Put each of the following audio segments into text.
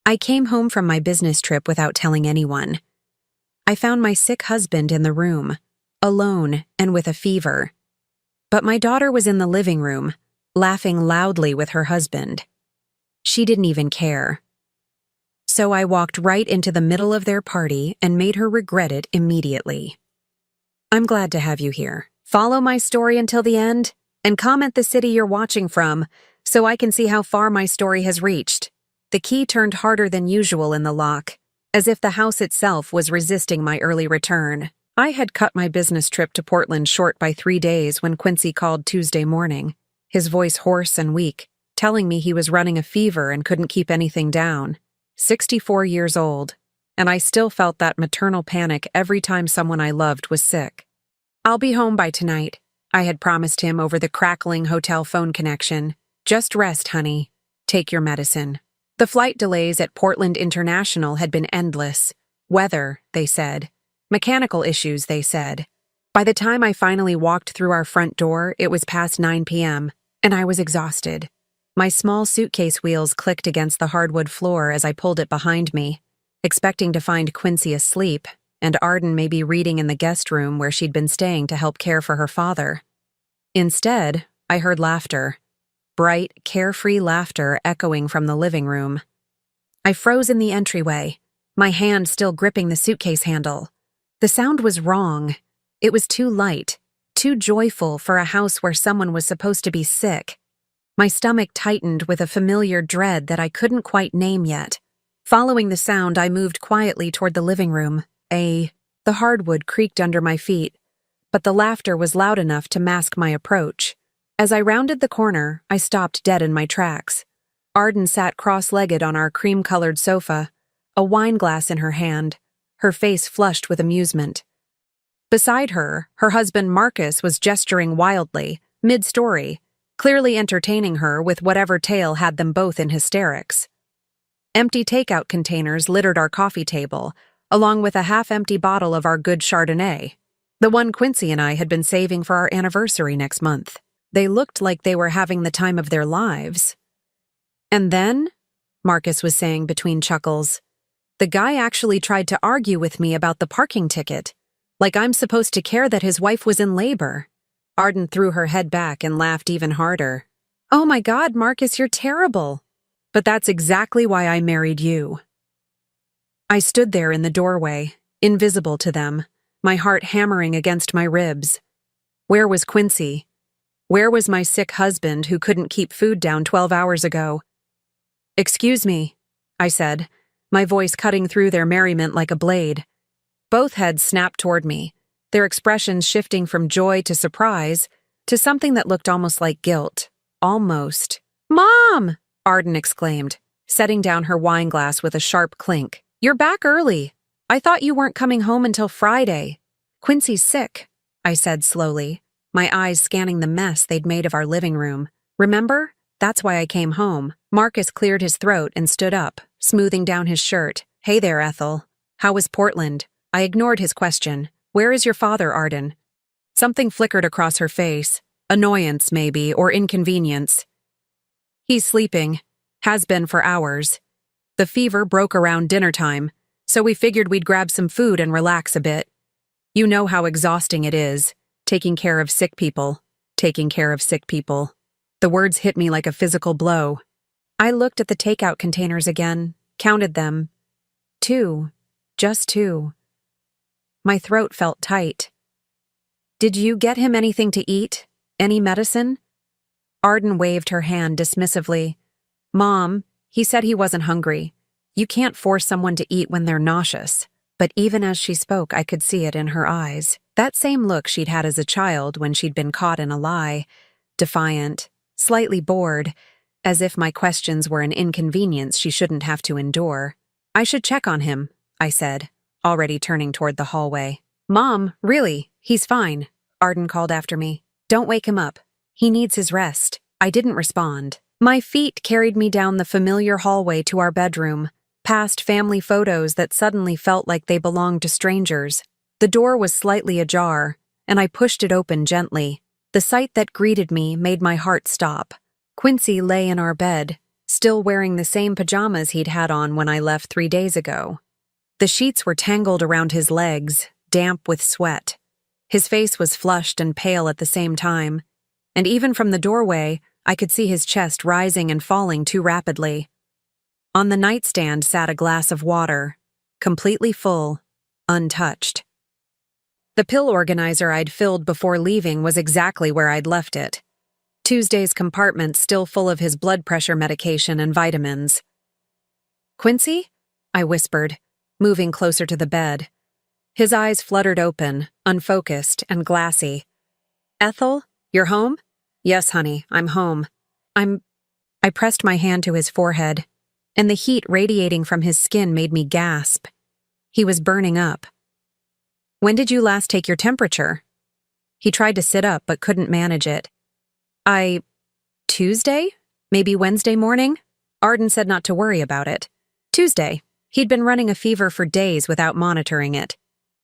I came home from my business trip without telling anyone. I found my sick husband in the room, alone and with a fever. But my daughter was in the living room, laughing loudly with her husband. She didn't even care. So I walked right into the middle of their party and made her regret it immediately. I'm glad to have you here. Follow my story until the end, and comment the city you're watching from so I can see how far my story has reached. The key turned harder than usual in the lock, as if the house itself was resisting my early return. I had cut my business trip to Portland short by 3 days when Quincy called Tuesday morning, his voice hoarse and weak, telling me he was running a fever and couldn't keep anything down. 64 years old, and I still felt that maternal panic every time someone I loved was sick. I'll be home by tonight, I had promised him over the crackling hotel phone connection. Just rest, honey. Take your medicine. The flight delays at Portland International had been endless. Weather, they said. Mechanical issues, they said. By the time I finally walked through our front door, it was past 9 p.m., and I was exhausted. My small suitcase wheels clicked against the hardwood floor as I pulled it behind me, expecting to find Quincy asleep, and Arden maybe reading in the guest room where she'd been staying to help care for her father. Instead, I heard laughter. Bright, carefree laughter echoing from the living room. I froze in the entryway, my hand still gripping the suitcase handle. The sound was wrong. It was too light, too joyful for a house where someone was supposed to be sick. My stomach tightened with a familiar dread that I couldn't quite name yet. Following the sound, I moved quietly toward the living room. The hardwood creaked under my feet, but the laughter was loud enough to mask my approach. As I rounded the corner, I stopped dead in my tracks. Arden sat cross-legged on our cream-colored sofa, a wine glass in her hand, her face flushed with amusement. Beside her, her husband Marcus was gesturing wildly, mid-story, clearly entertaining her with whatever tale had them both in hysterics. Empty takeout containers littered our coffee table, along with a half-empty bottle of our good Chardonnay, the one Quincy and I had been saving for our anniversary next month. They looked like they were having the time of their lives. And then, Marcus was saying between chuckles, the guy actually tried to argue with me about the parking ticket, like I'm supposed to care that his wife was in labor. Arden threw her head back and laughed even harder. Oh my God, Marcus, you're terrible. But that's exactly why I married you. I stood there in the doorway, invisible to them, my heart hammering against my ribs. Where was Quincy? Where was my sick husband who couldn't keep food down 12 hours ago? Excuse me, I said, my voice cutting through their merriment like a blade. Both heads snapped toward me, their expressions shifting from joy to surprise to something that looked almost like guilt. Almost. Mom! Arden exclaimed, setting down her wine glass with a sharp clink. You're back early. I thought you weren't coming home until Friday. Quincy's sick, I said slowly, my eyes scanning the mess they'd made of our living room. Remember? That's why I came home. Marcus cleared his throat and stood up, smoothing down his shirt. Hey there, Ethel. How was Portland? I ignored his question. Where is your father, Arden? Something flickered across her face. Annoyance, maybe, or inconvenience. He's sleeping. Has been for hours. The fever broke around dinner time, so we figured we'd grab some food and relax a bit. You know how exhausting it is, taking care of sick people. Taking care of sick people. The words hit me like a physical blow. I looked at the takeout containers again, counted them. 2. Just 2. My throat felt tight. Did you get him anything to eat? Any medicine? Arden waved her hand dismissively. Mom, he said he wasn't hungry. You can't force someone to eat when they're nauseous. But even as she spoke, I could see it in her eyes. That same look she'd had as a child when she'd been caught in a lie. Defiant, slightly bored, as if my questions were an inconvenience she shouldn't have to endure. I should check on him, I said, already turning toward the hallway. Mom, really, he's fine, Arden called after me. Don't wake him up. He needs his rest. I didn't respond. My feet carried me down the familiar hallway to our bedroom, past family photos that suddenly felt like they belonged to strangers. The door was slightly ajar, and I pushed it open gently. The sight that greeted me made my heart stop. Quincy lay in our bed, still wearing the same pajamas he'd had on when I left 3 days ago. The sheets were tangled around his legs, damp with sweat. His face was flushed and pale at the same time, and even from the doorway, I could see his chest rising and falling too rapidly. On the nightstand sat a glass of water, completely full, untouched. The pill organizer I'd filled before leaving was exactly where I'd left it. Tuesday's compartment still full of his blood pressure medication and vitamins. "Quincy?" I whispered, moving closer to the bed. His eyes fluttered open, unfocused and glassy. "Ethel, you're home?" "Yes, honey, I'm home. I pressed my hand to his forehead, and the heat radiating from his skin made me gasp. He was burning up. "When did you last take your temperature?" He tried to sit up but couldn't manage it. Tuesday? Maybe Wednesday morning?" Arden said not to worry about it. "Tuesday. He'd been running a fever for days without monitoring it."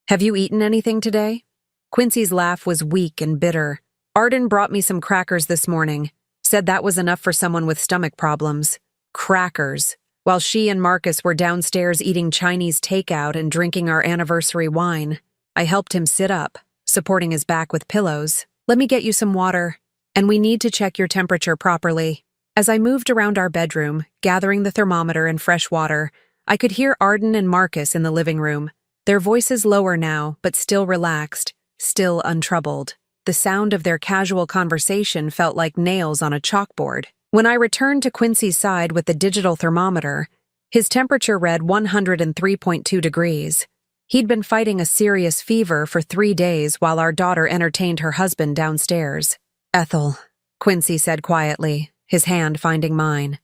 "Have you eaten anything today?" Quincy's laugh was weak and bitter. "Arden brought me some crackers this morning. Said that was enough for someone with stomach problems." Crackers. While she and Marcus were downstairs eating Chinese takeout and drinking our anniversary wine. I helped him sit up, supporting his back with pillows. "Let me get you some water. And we need to check your temperature properly." As I moved around our bedroom, gathering the thermometer and fresh water, I could hear Arden and Marcus in the living room. Their voices lower now, but still relaxed, still untroubled. The sound of their casual conversation felt like nails on a chalkboard. When I returned to Quincy's side with the digital thermometer, his temperature read 103.2 degrees. He'd been fighting a serious fever for 3 days while our daughter entertained her husband downstairs. "Ethel," Quincy said quietly, his hand finding mine.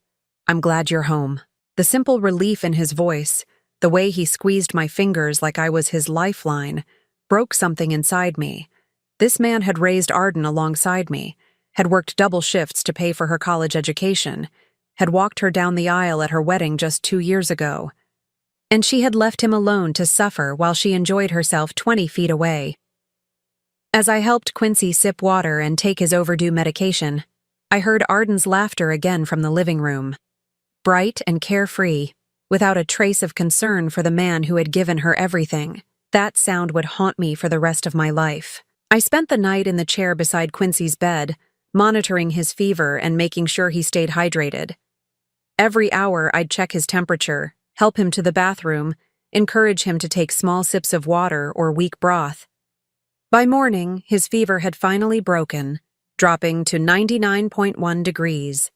"I'm glad you're home." The simple relief in his voice, the way he squeezed my fingers like I was his lifeline, broke something inside me. This man had raised Arden alongside me, had worked double shifts to pay for her college education, had walked her down the aisle at her wedding just 2 years ago. And she had left him alone to suffer while she enjoyed herself 20 feet away. As I helped Quincy sip water and take his overdue medication, I heard Arden's laughter again from the living room. Bright and carefree, without a trace of concern for the man who had given her everything. That sound would haunt me for the rest of my life. I spent the night in the chair beside Quincy's bed, monitoring his fever and making sure he stayed hydrated. Every hour I'd check his temperature, help him to the bathroom, encourage him to take small sips of water or weak broth. By morning, his fever had finally broken, dropping to 99.1 degrees.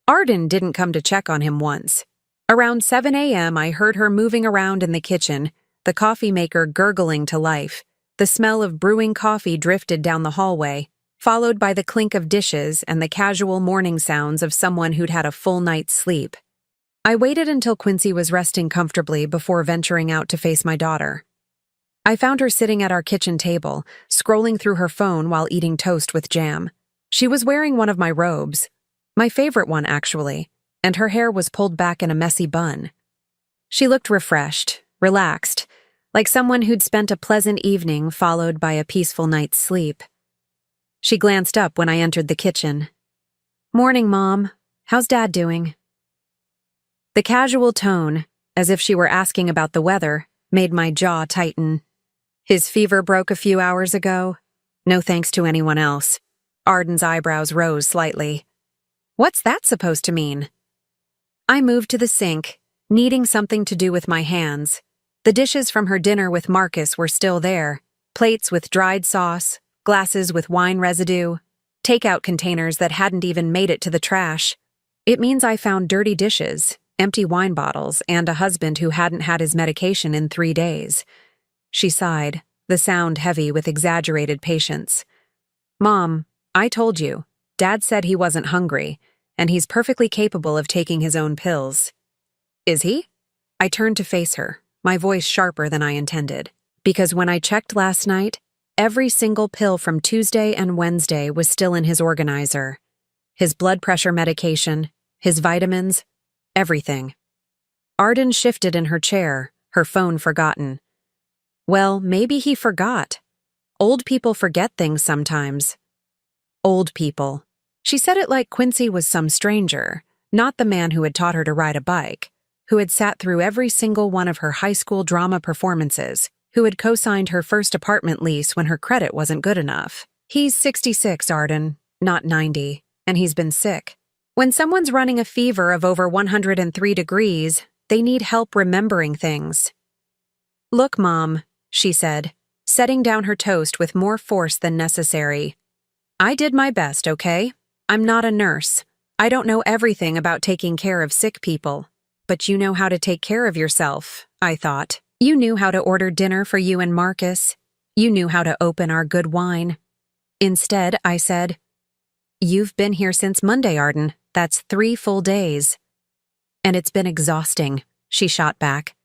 Arden didn't come to check on him once. Around 7 a.m., I heard her moving around in the kitchen, the coffee maker gurgling to life. The smell of brewing coffee drifted down the hallway, followed by the clink of dishes and the casual morning sounds of someone who'd had a full night's sleep. I waited until Quincy was resting comfortably before venturing out to face my daughter. I found her sitting at our kitchen table, scrolling through her phone while eating toast with jam. She was wearing one of my robes, my favorite one actually, and her hair was pulled back in a messy bun. She looked refreshed, relaxed, like someone who'd spent a pleasant evening followed by a peaceful night's sleep. She glanced up when I entered the kitchen. "Morning, Mom. How's Dad doing?" The casual tone, as if she were asking about the weather, made my jaw tighten. "His fever broke a few hours ago. No thanks to anyone else." Arden's eyebrows rose slightly. "What's that supposed to mean?" I moved to the sink, needing something to do with my hands. The dishes from her dinner with Marcus were still there, plates with dried sauce, glasses with wine residue, takeout containers that hadn't even made it to the trash. It means I found dirty dishes, empty wine bottles, and a husband who hadn't had his medication in 3 days. She sighed, the sound heavy with exaggerated patience. "Mom, I told you, Dad said he wasn't hungry, and he's perfectly capable of taking his own pills." "Is he?" I turned to face her, my voice sharper than I intended, because when I checked last night, every single pill from Tuesday and Wednesday was still in his organizer. His blood pressure medication, his vitamins, everything. Arden shifted in her chair, her phone forgotten. Well, maybe he forgot. Old people forget things sometimes. Old people. She said it like Quincy was some stranger, not the man who had taught her to ride a bike, who had sat through every single one of her high school drama performances, who had co-signed her first apartment lease when her credit wasn't good enough. He's 66, Arden, not 90, and he's been sick. When someone's running a fever of over 103 degrees, they need help remembering things. Look, Mom, she said, setting down her toast with more force than necessary. I did my best, okay? I'm not a nurse. I don't know everything about taking care of sick people. But you know how to take care of yourself, I thought. You knew how to order dinner for you and Marcus. You knew how to open our good wine. Instead, I said, You've been here since Monday, Arden. That's 3 full days. And it's been exhausting, she shot back.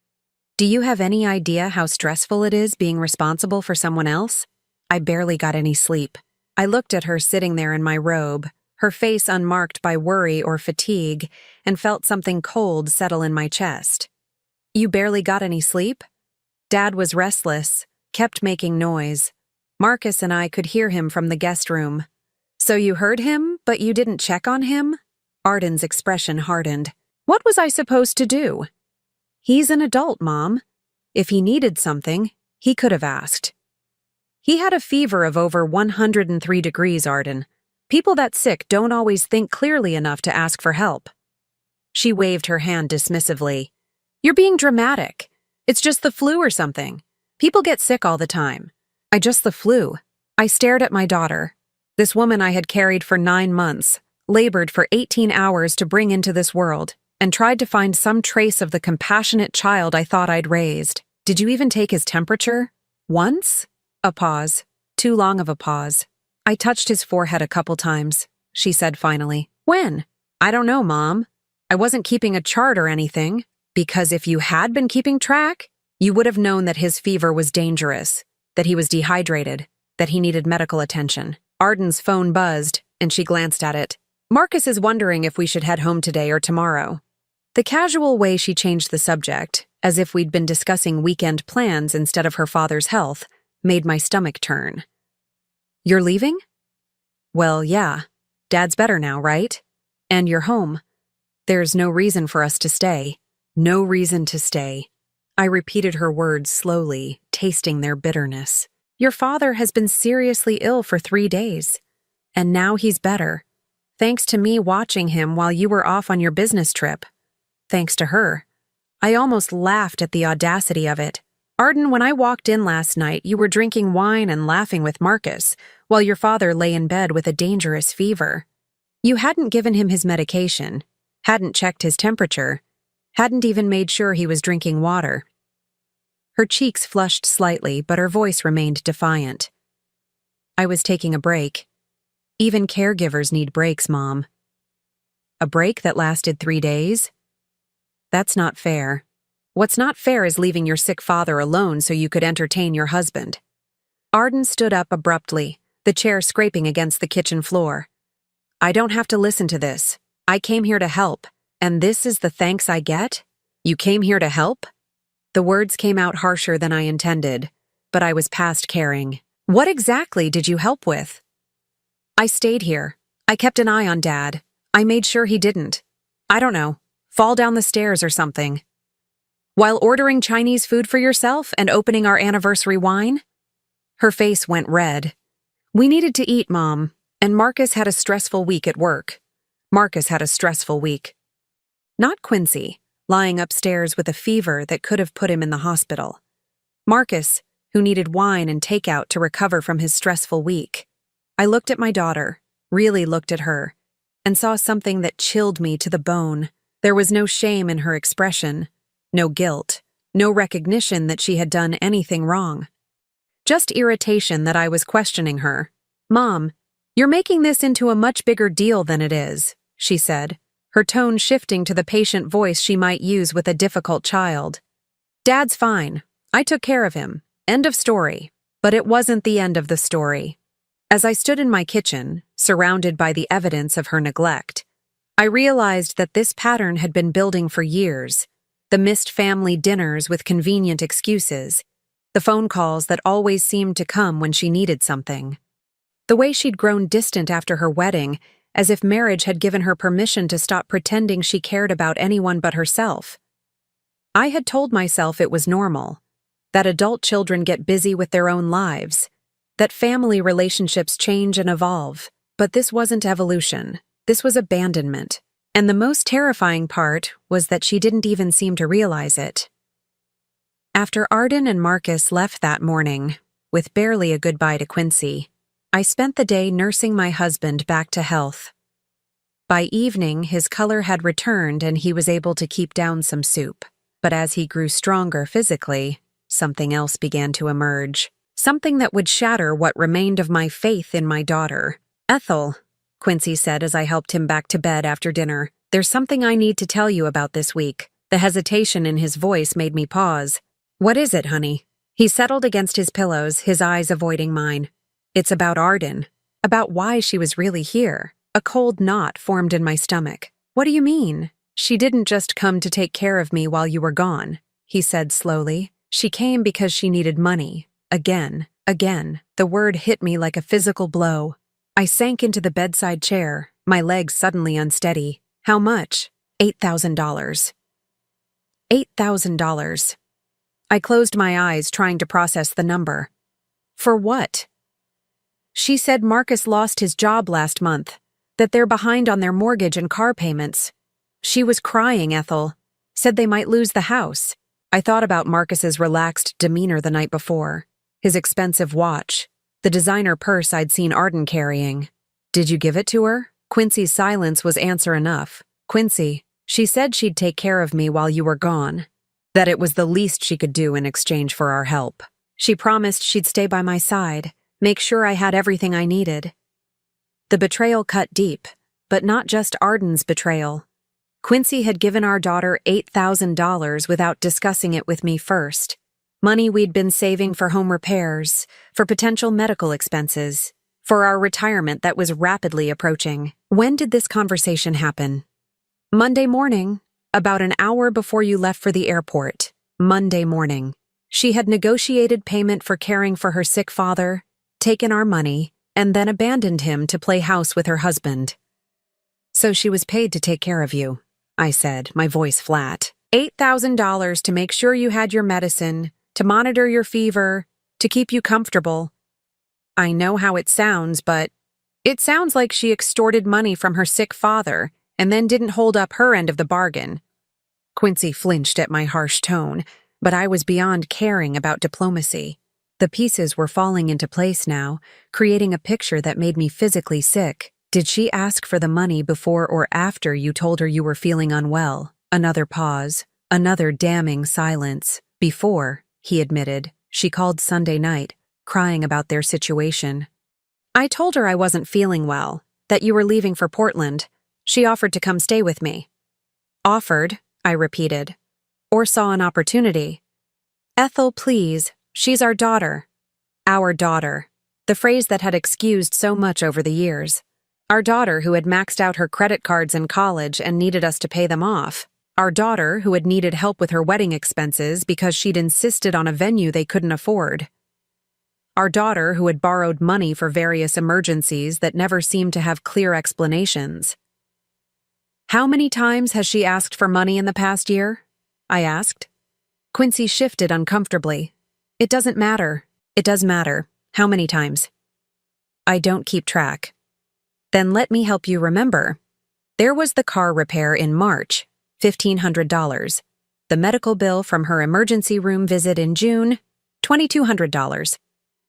Do you have any idea how stressful it is being responsible for someone else? I barely got any sleep. I looked at her sitting there in my robe, her face unmarked by worry or fatigue, and felt something cold settle in my chest. You barely got any sleep? Dad was restless, kept making noise. Marcus and I could hear him from the guest room. So you heard him, but you didn't check on him? Arden's expression hardened. What was I supposed to do? He's an adult, Mom. If he needed something, he could have asked. He had a fever of over 103 degrees, Arden. People that sick don't always think clearly enough to ask for help. She waved her hand dismissively. You're being dramatic. It's just the flu or something. People get sick all the time. Just the flu. I stared at my daughter. This woman I had carried for 9 months, labored for 18 hours to bring into this world, and tried to find some trace of the compassionate child I thought I'd raised. Did you even take his temperature? Once? A pause. Too long of a pause. I touched his forehead a couple times, she said finally. When? I don't know, Mom. I wasn't keeping a chart or anything, because if you had been keeping track, you would have known that his fever was dangerous, that he was dehydrated, that he needed medical attention. Arden's phone buzzed, and she glanced at it. Marcus is wondering if we should head home today or tomorrow. The casual way she changed the subject, as if we'd been discussing weekend plans instead of her father's health, made my stomach turn. You're leaving? Well, yeah. Dad's better now, right? And you're home. There's no reason for us to stay. No reason to stay. I repeated her words slowly, tasting their bitterness. Your father has been seriously ill for 3 days. And now he's better. Thanks to me watching him while you were off on your business trip. Thanks to her. I almost laughed at the audacity of it. Arden, when I walked in last night, you were drinking wine and laughing with Marcus, while your father lay in bed with a dangerous fever. You hadn't given him his medication, hadn't checked his temperature, hadn't even made sure he was drinking water. Her cheeks flushed slightly, but her voice remained defiant. I was taking a break. Even caregivers need breaks, Mom. A break that lasted 3 days? That's not fair. What's not fair is leaving your sick father alone so you could entertain your husband. Arden stood up abruptly, the chair scraping against the kitchen floor. I don't have to listen to this. I came here to help, and this is the thanks I get? You came here to help? The words came out harsher than I intended, but I was past caring. What exactly did you help with? I stayed here. I kept an eye on Dad. I made sure he didn't. I don't know, fall down the stairs or something. While ordering Chinese food for yourself and opening our anniversary wine? Her face went red. We needed to eat, Mom, and Marcus had a stressful week at work. Marcus had a stressful week. Not Quincy, lying upstairs with a fever that could have put him in the hospital. Marcus, who needed wine and takeout to recover from his stressful week. I looked at my daughter, really looked at her, and saw something that chilled me to the bone. There was no shame in her expression. No guilt, no recognition that she had done anything wrong. Just irritation that I was questioning her. Mom, you're making this into a much bigger deal than it is, she said, her tone shifting to the patient voice she might use with a difficult child. Dad's fine. I took care of him. End of story. But it wasn't the end of the story. As I stood in my kitchen, surrounded by the evidence of her neglect, I realized that this pattern had been building for years. The missed family dinners with convenient excuses, the phone calls that always seemed to come when she needed something. The way she'd grown distant after her wedding as if marriage had given her permission to stop pretending she cared about anyone but herself. I had told myself it was normal, that adult children get busy with their own lives, that family relationships change and evolve, but this wasn't evolution, this was abandonment. And the most terrifying part was that she didn't even seem to realize it. After Arden and Marcus left that morning, with barely a goodbye to Quincy, I spent the day nursing my husband back to health. By evening, his color had returned and he was able to keep down some soup. But as he grew stronger physically, something else began to emerge. Something that would shatter what remained of my faith in my daughter. "Ethel," Quincy said as I helped him back to bed after dinner, "there's something I need to tell you about this week." The hesitation in his voice made me pause. "What is it, honey?" He settled against his pillows, his eyes avoiding mine. "It's about Arden. About why she was really here." A cold knot formed in my stomach. "What do you mean?" "She didn't just come to take care of me while you were gone," he said slowly. "She came because she needed money. Again. The word hit me like a physical blow. I sank into the bedside chair, my legs suddenly unsteady. "How much?" $8,000. $8,000. I closed my eyes, trying to process the number. "For what?" "She said Marcus lost his job last month, that they're behind on their mortgage and car payments. She was crying, Ethel. Said they might lose the house." I thought about Marcus's relaxed demeanor the night before, his expensive watch, the designer purse I'd seen Arden carrying. "Did you give it to her?" Quincy's silence was answer enough. "Quincy, she said she'd take care of me while you were gone, that it was the least she could do in exchange for our help. She promised she'd stay by my side, make sure I had everything I needed." The betrayal cut deep, but not just Arden's betrayal. Quincy had given our daughter $8,000 without discussing it with me first. Money we'd been saving for home repairs, for potential medical expenses, for our retirement that was rapidly approaching. When did this conversation happen? "Monday morning, about an hour before you left for the airport." Monday morning. She had negotiated payment for caring for her sick father, taken our money, and then abandoned him to play house with her husband. "So she was paid to take care of you," I said, my voice flat. $8,000 to make sure you had your medicine, to monitor your fever, to keep you comfortable. I know how it sounds, but it sounds like she extorted money from her sick father and then didn't hold up her end of the bargain. Quincy flinched at my harsh tone, but I was beyond caring about diplomacy. The pieces were falling into place now, creating a picture that made me physically sick. "Did she ask for the money before or after you told her you were feeling unwell?" Another pause, another damning silence. "Before," he admitted. "She called Sunday night, crying about their situation. I told her I wasn't feeling well, that you were leaving for Portland. She offered to come stay with me." "Offered," I repeated. "Or saw an opportunity." "Ethel, please, she's our daughter." Our daughter. The phrase that had excused so much over the years. Our daughter who had maxed out her credit cards in college and needed us to pay them off. Our daughter who had needed help with her wedding expenses because she'd insisted on a venue they couldn't afford. Our daughter who had borrowed money for various emergencies that never seemed to have clear explanations. "How many times has she asked for money in the past year?" I asked. Quincy shifted uncomfortably. "It doesn't matter." "It does matter. How many times?" "I don't keep track." "Then let me help you remember. There was the car repair in March, $1,500. The medical bill from her emergency room visit in June, $2,200.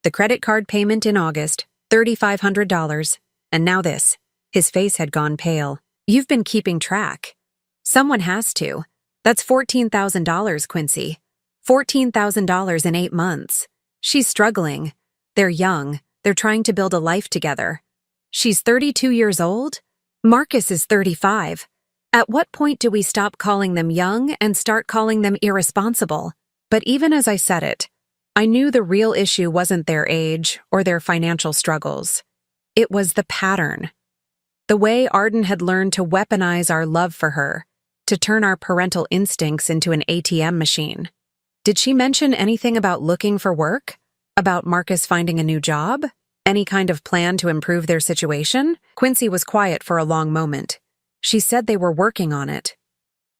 The credit card payment in August, $3,500. And now this." His face had gone pale. "You've been keeping track." "Someone has to. That's $14,000, Quincy. $14,000 in 8 months. She's struggling. They're young. They're trying to build a life together. She's 32 years old? Marcus is 35. At what point do we stop calling them young and start calling them irresponsible?" But even as I said it, I knew the real issue wasn't their age or their financial struggles. It was the pattern. The way Arden had learned to weaponize our love for her, to turn our parental instincts into an ATM machine. Did she mention anything about looking for work? About Marcus finding a new job? Any kind of plan to improve their situation? Quincy was quiet for a long moment. She said they were working on it.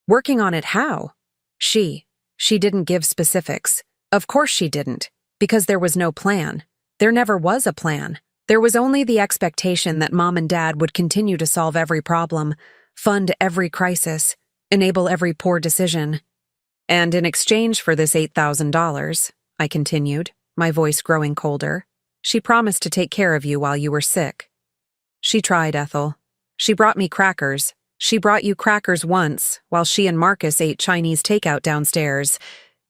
Working on it how? She didn't give specifics. Of course she didn't, because there was no plan. There never was a plan. There was only the expectation that Mom and Dad would continue to solve every problem, fund every crisis, enable every poor decision. And in exchange for this $8,000, I continued, my voice growing colder, she promised to take care of you while you were sick. She tried, Ethel. She brought me crackers. She brought you crackers once, while she and Marcus ate Chinese takeout downstairs.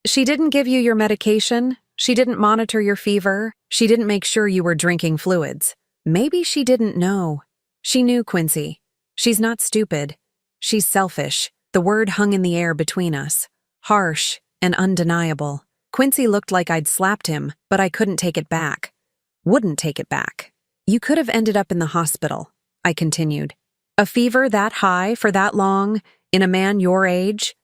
She didn't give you your medication. She didn't monitor your fever. She didn't make sure you were drinking fluids. Maybe she didn't know. She knew, Quincy. She's not stupid. She's selfish. The word hung in the air between us. Harsh and undeniable. Quincy looked like I'd slapped him, but I couldn't take it back. Wouldn't take it back. You could have ended up in the hospital, I continued. A fever that high for that long, in a man your age?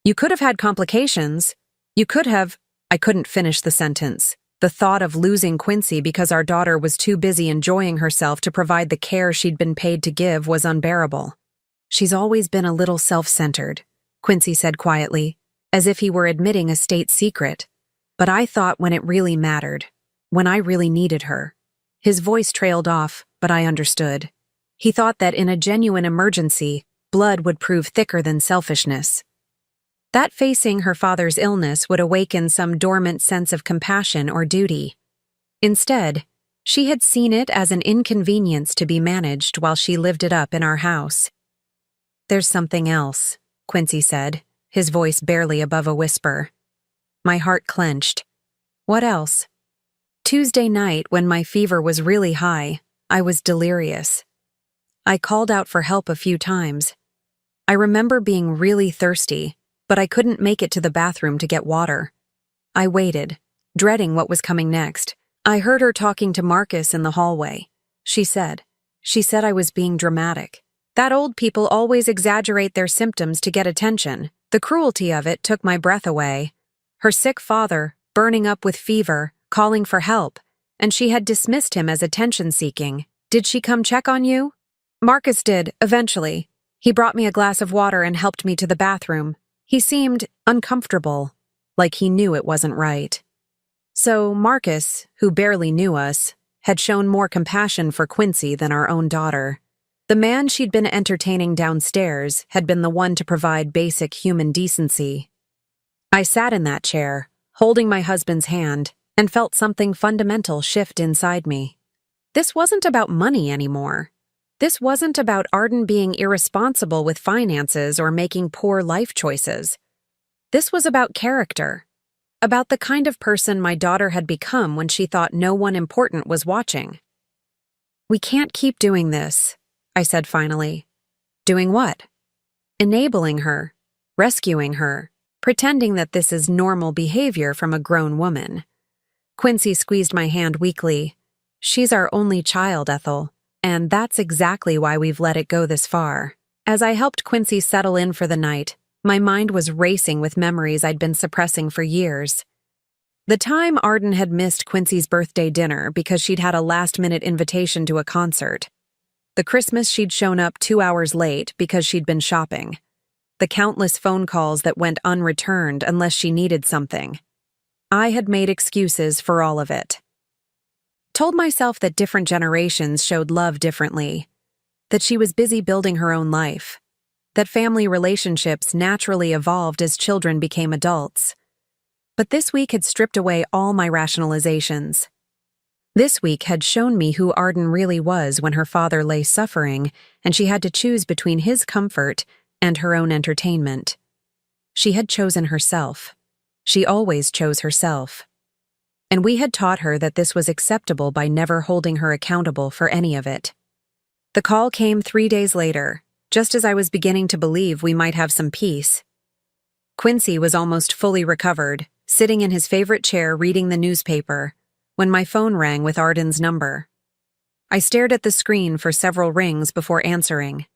You could have had complications. You could have... I couldn't finish the sentence. The thought of losing Quincy because our daughter was too busy enjoying herself to provide the care she'd been paid to give was unbearable. She's always been a little self-centered, Quincy said quietly, as if he were admitting a state secret. But I thought when it really mattered, when I really needed her. His voice trailed off, but I understood. He thought that in a genuine emergency, blood would prove thicker than selfishness. That facing her father's illness would awaken some dormant sense of compassion or duty. Instead, she had seen it as an inconvenience to be managed while she lived it up in our house. There's something else, Quincy said, his voice barely above a whisper. My heart clenched. What else? Tuesday night, when my fever was really high, I was delirious. I called out for help a few times. I remember being really thirsty, but I couldn't make it to the bathroom to get water. I waited, dreading what was coming next. I heard her talking to Marcus in the hallway. She said I was being dramatic. That old people always exaggerate their symptoms to get attention. The cruelty of it took my breath away. Her sick father, burning up with fever, calling for help, and she had dismissed him as attention-seeking. Did she come check on you? Marcus did, eventually. He brought me a glass of water and helped me to the bathroom. He seemed uncomfortable, like he knew it wasn't right. So Marcus, who barely knew us, had shown more compassion for Quincy than our own daughter. The man she'd been entertaining downstairs had been the one to provide basic human decency. I sat in that chair, holding my husband's hand, and felt something fundamental shift inside me. This wasn't about money anymore. This wasn't about Arden being irresponsible with finances or making poor life choices. This was about character, about the kind of person my daughter had become when she thought no one important was watching. We can't keep doing this, I said finally. Doing what? Enabling her, rescuing her, pretending that this is normal behavior from a grown woman. Quincy squeezed my hand weakly. She's our only child, Ethel. And that's exactly why we've let it go this far. As I helped Quincy settle in for the night, my mind was racing with memories I'd been suppressing for years. The time Arden had missed Quincy's birthday dinner because she'd had a last-minute invitation to a concert. The Christmas she'd shown up 2 hours late because she'd been shopping. The countless phone calls that went unreturned unless she needed something. I had made excuses for all of it. Told myself that different generations showed love differently, that she was busy building her own life, that family relationships naturally evolved as children became adults. But this week had stripped away all my rationalizations. This week had shown me who Arden really was when her father lay suffering and she had to choose between his comfort and her own entertainment. She had chosen herself. She always chose herself. And we had taught her that this was acceptable by never holding her accountable for any of it. The call came 3 days later, just as I was beginning to believe we might have some peace. Quincy was almost fully recovered, sitting in his favorite chair reading the newspaper, when my phone rang with Arden's number. I stared at the screen for several rings before answering.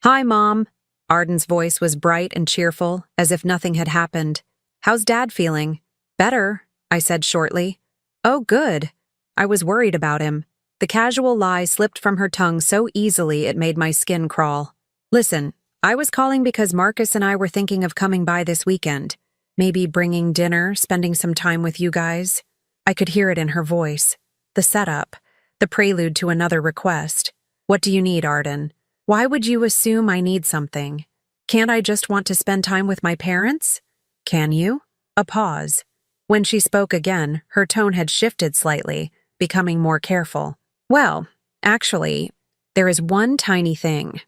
Hi, Mom. Arden's voice was bright and cheerful, as if nothing had happened. How's Dad feeling? Better, I said shortly. Oh, good. I was worried about him. The casual lie slipped from her tongue so easily it made my skin crawl. Listen, I was calling because Marcus and I were thinking of coming by this weekend. Maybe bringing dinner, spending some time with you guys. I could hear it in her voice. The setup. The prelude to another request. What do you need, Arden? Why would you assume I need something? Can't I just want to spend time with my parents? Can you? A pause. When she spoke again, her tone had shifted slightly, becoming more careful. Well, actually, there is one tiny thing.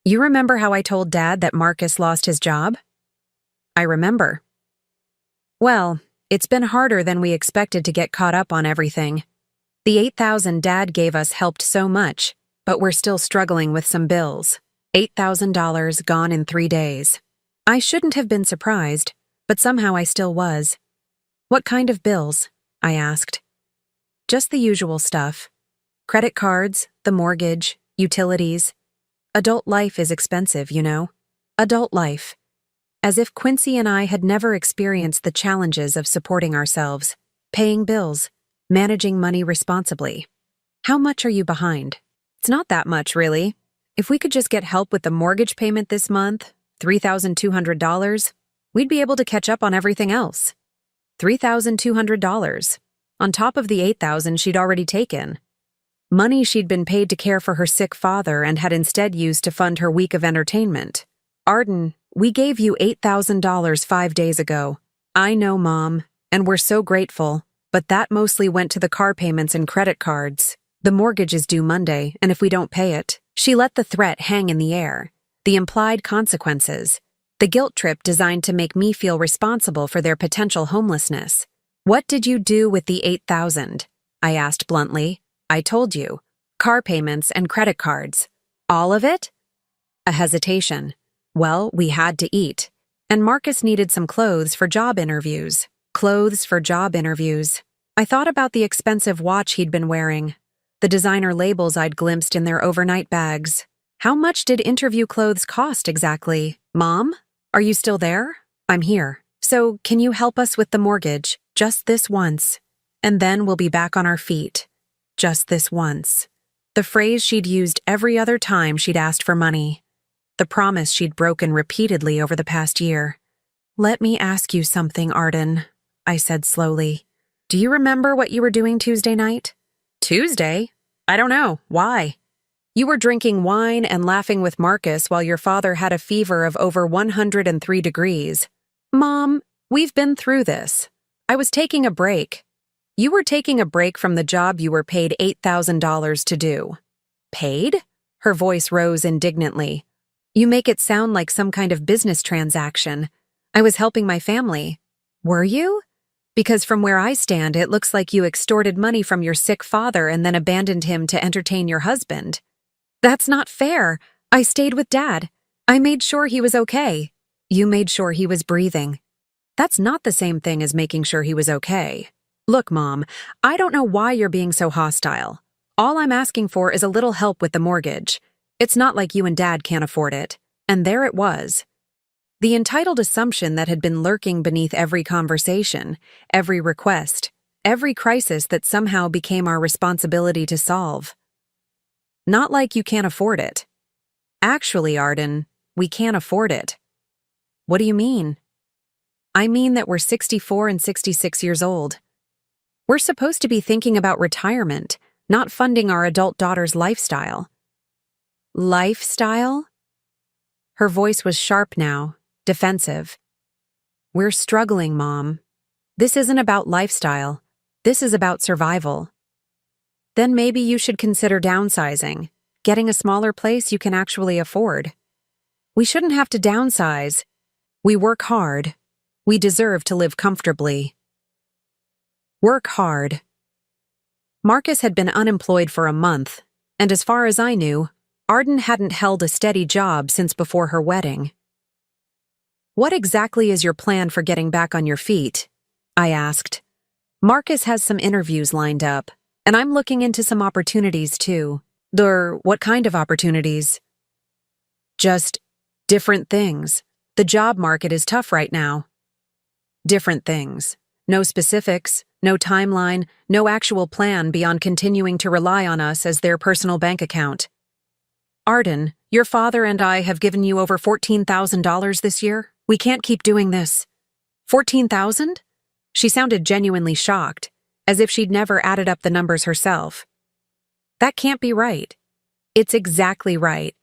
You remember how I told Dad that Marcus lost his job? I remember. Well, it's been harder than we expected to get caught up on everything. The $8,000 Dad gave us helped so much, but we're still struggling with some bills. $8,000 gone in 3 days. I shouldn't have been surprised, but somehow I still was. What kind of bills? I asked. Just the usual stuff. Credit cards, the mortgage, utilities. Adult life is expensive, you know. Adult life. As if Quincy and I had never experienced the challenges of supporting ourselves, paying bills, managing money responsibly. How much are you behind? It's not that much, really. If we could just get help with the mortgage payment this month, $3,200, we'd be able to catch up on everything else. $3,200, on top of the $8,000 she'd already taken. Money she'd been paid to care for her sick father and had instead used to fund her week of entertainment. Arden, we gave you $8,000 5 days ago. I know, Mom, and we're so grateful, but that mostly went to the car payments and credit cards. The mortgage is due Monday, and if we don't pay it, she let the threat hang in the air. The implied consequences. The guilt trip designed to make me feel responsible for their potential homelessness. What did you do with the $8,000? I asked bluntly. I told you. Car payments and credit cards. All of it? A hesitation. Well, we had to eat. And Marcus needed some clothes for job interviews. Clothes for job interviews. I thought about the expensive watch he'd been wearing. The designer labels I'd glimpsed in their overnight bags. How much did interview clothes cost exactly? Mom? Are you still there? I'm here. So, can you help us with the mortgage? Just this once. And then we'll be back on our feet. Just this once. The phrase she'd used every other time she'd asked for money. The promise she'd broken repeatedly over the past year. Let me ask you something, Arden, I said slowly. Do you remember what you were doing Tuesday night? Tuesday? I don't know. Why? You were drinking wine and laughing with Marcus while your father had a fever of over 103 degrees. Mom, we've been through this. I was taking a break. You were taking a break from the job you were paid $8,000 to do. Paid? Her voice rose indignantly. You make it sound like some kind of business transaction. I was helping my family. Were you? Because from where I stand, it looks like you extorted money from your sick father and then abandoned him to entertain your husband. That's not fair. I stayed with Dad. I made sure he was okay. You made sure he was breathing. That's not the same thing as making sure he was okay. Look, Mom, I don't know why you're being so hostile. All I'm asking for is a little help with the mortgage. It's not like you and Dad can't afford it. And there it was. The entitled assumption that had been lurking beneath every conversation, every request, every crisis that somehow became our responsibility to solve. Not like you can't afford it. Actually, Arden, we can't afford it. What do you mean? I mean that we're 64 and 66 years old. We're supposed to be thinking about retirement, not funding our adult daughter's lifestyle. Lifestyle? Her voice was sharp now, defensive. We're struggling, Mom. This isn't about lifestyle. This is about survival. Then maybe you should consider downsizing, getting a smaller place you can actually afford. We shouldn't have to downsize. We work hard. We deserve to live comfortably. Work hard. Marcus had been unemployed for a month, and as far as I knew, Arden hadn't held a steady job since before her wedding. What exactly is your plan for getting back on your feet? I asked. Marcus has some interviews lined up, and I'm looking into some opportunities too. What kind of opportunities? Just different things. The job market is tough right now. Different things. No specifics, no timeline, no actual plan beyond continuing to rely on us as their personal bank account. Arden, your father and I have given you over $14,000 this year. We can't keep doing this. 14,000? She sounded genuinely shocked, as if she'd never added up the numbers herself. That can't be right. It's exactly right.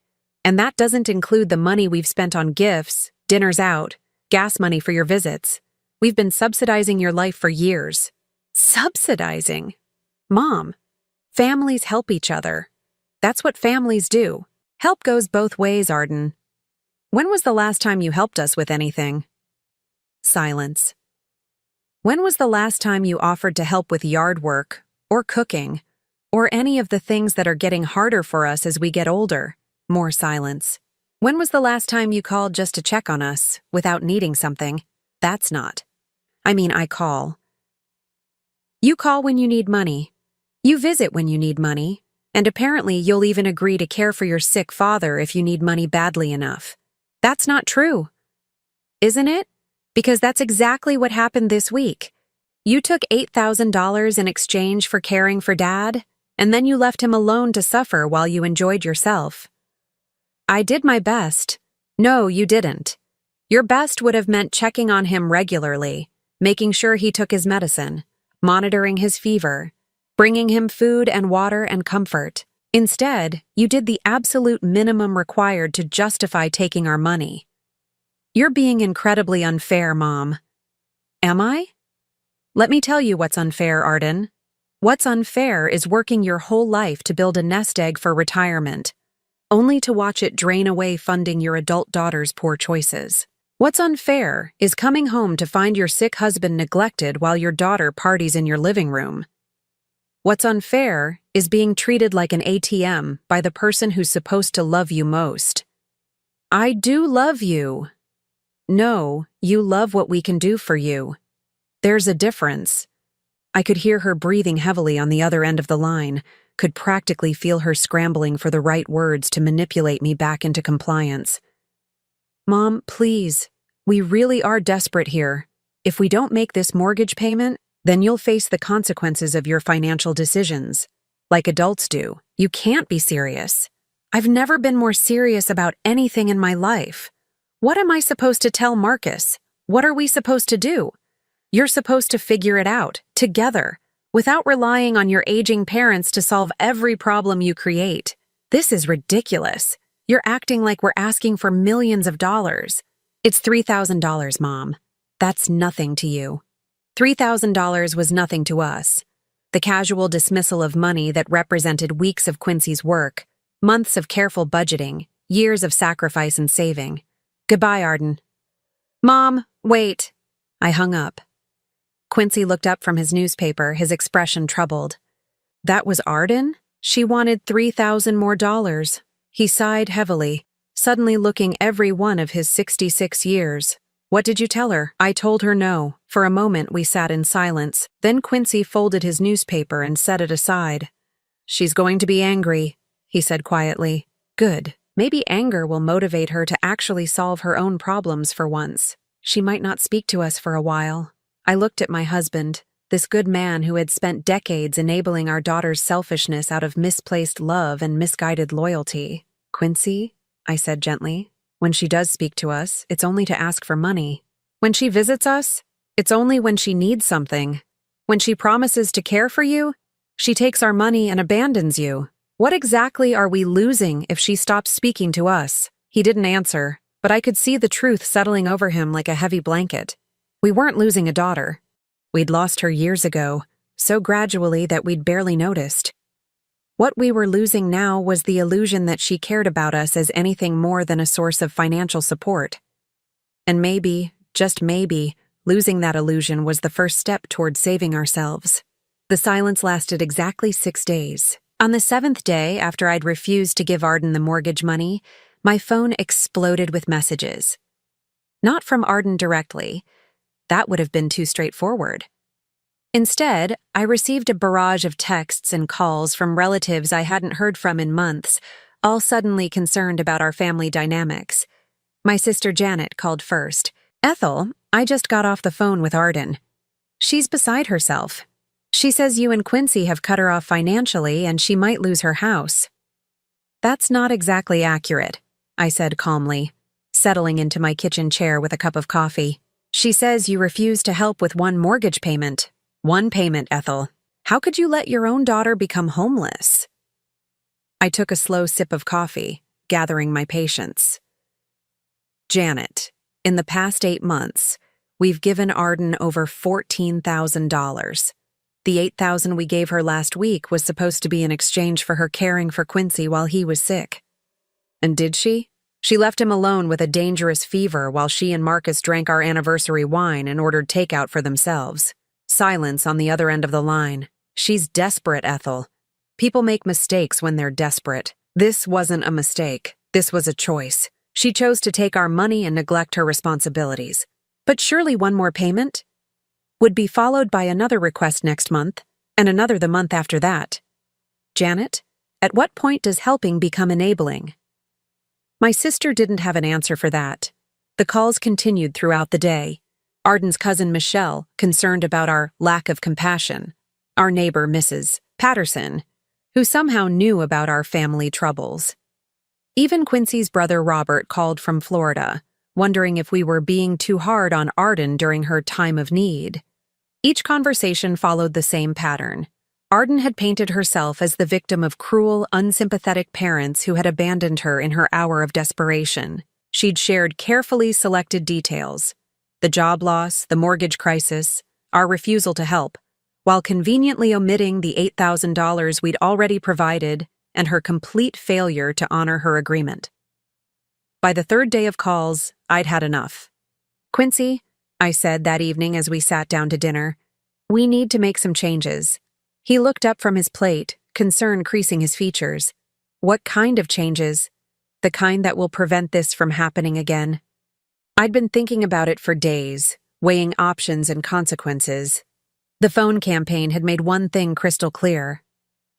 And that doesn't include the money we've spent on gifts, dinners out, gas money for your visits. We've been subsidizing your life for years. Subsidizing? Mom, families help each other. That's what families do. Help goes both ways, Arden. When was the last time you helped us with anything? Silence. When was the last time you offered to help with yard work, or cooking, or any of the things that are getting harder for us as we get older? More silence. When was the last time you called just to check on us, without needing something? That's not. I call. You call when you need money. You visit when you need money. And apparently you'll even agree to care for your sick father if you need money badly enough. That's not true. Isn't it? Because that's exactly what happened this week. You took $8,000 in exchange for caring for Dad, and then you left him alone to suffer while you enjoyed yourself. I did my best. No, you didn't. Your best would have meant checking on him regularly, making sure he took his medicine, monitoring his fever, bringing him food and water and comfort. Instead, you did the absolute minimum required to justify taking our money. You're being incredibly unfair, Mom. Am I? Let me tell you what's unfair, Arden. What's unfair is working your whole life to build a nest egg for retirement, only to watch it drain away funding your adult daughter's poor choices. What's unfair is coming home to find your sick husband neglected while your daughter parties in your living room. What's unfair is being treated like an ATM by the person who's supposed to love you most. I do love you. No, you love what we can do for you. There's a difference. I could hear her breathing heavily on the other end of the line, could practically feel her scrambling for the right words to manipulate me back into compliance. Mom, please, we really are desperate here. If we don't make this mortgage payment, then you'll face the consequences of your financial decisions. Like adults do. You can't be serious. I've never been more serious about anything in my life. What am I supposed to tell Marcus? What are we supposed to do? You're supposed to figure it out, together, without relying on your aging parents to solve every problem you create. This is ridiculous. You're acting like we're asking for millions of dollars. It's $3,000, Mom. That's nothing to you. $3,000 was nothing to us. The casual dismissal of money that represented weeks of Quincy's work, months of careful budgeting, years of sacrifice and saving. Goodbye, Arden. Mom, wait. I hung up. Quincy looked up from his newspaper, his expression troubled. That was Arden? She wanted $3,000 more dollars. He sighed heavily, suddenly looking every one of his 66 years. What did you tell her? I told her no. For a moment we sat in silence. Then Quincy folded his newspaper and set it aside. She's going to be angry, he said quietly. Good. Maybe anger will motivate her to actually solve her own problems for once. She might not speak to us for a while. I looked at my husband, this good man who had spent decades enabling our daughter's selfishness out of misplaced love and misguided loyalty. Quincy, I said gently, when she does speak to us, it's only to ask for money. When she visits us, it's only when she needs something. When she promises to care for you, she takes our money and abandons you. What exactly are we losing if she stops speaking to us? He didn't answer, but I could see the truth settling over him like a heavy blanket. We weren't losing a daughter. We'd lost her years ago, so gradually that we'd barely noticed. What we were losing now was the illusion that she cared about us as anything more than a source of financial support. And maybe, just maybe, losing that illusion was the first step toward saving ourselves. The silence lasted exactly 6 days. On the 7th day, after I'd refused to give Arden the mortgage money, my phone exploded with messages. Not from Arden directly. That would have been too straightforward. Instead, I received a barrage of texts and calls from relatives I hadn't heard from in months, all suddenly concerned about our family dynamics. My sister Janet called first. Ethel, I just got off the phone with Arden. She's beside herself. She says you and Quincy have cut her off financially and she might lose her house. That's not exactly accurate, I said calmly, settling into my kitchen chair with a cup of coffee. She says you refused to help with one mortgage payment. One payment, Ethel. How could you let your own daughter become homeless? I took a slow sip of coffee, gathering my patience. Janet, in the past 8 months, we've given Arden over $14,000. The $8,000 we gave her last week was supposed to be in exchange for her caring for Quincy while he was sick. And did she? She left him alone with a dangerous fever while she and Marcus drank our anniversary wine and ordered takeout for themselves. Silence on the other end of the line. She's desperate, Ethel. People make mistakes when they're desperate. This wasn't a mistake. This was a choice. She chose to take our money and neglect her responsibilities. But surely one more payment would be followed by another request next month, and another the month after that. Janet, at what point does helping become enabling? My sister didn't have an answer for that. The calls continued throughout the day. Arden's cousin Michelle, concerned about our lack of compassion. Our neighbor, Mrs. Patterson, who somehow knew about our family troubles. Even Quincy's brother Robert called from Florida, wondering if we were being too hard on Arden during her time of need. Each conversation followed the same pattern. Arden had painted herself as the victim of cruel, unsympathetic parents who had abandoned her in her hour of desperation. She'd shared carefully selected details: the job loss, the mortgage crisis, our refusal to help, while conveniently omitting the $8,000 we'd already provided and her complete failure to honor her agreement. By the third day of calls, I'd had enough. Quincy, I said that evening as we sat down to dinner, we need to make some changes. He looked up from his plate, concern creasing his features. What kind of changes? The kind that will prevent this from happening again. I'd been thinking about it for days, weighing options and consequences. The phone campaign had made one thing crystal clear.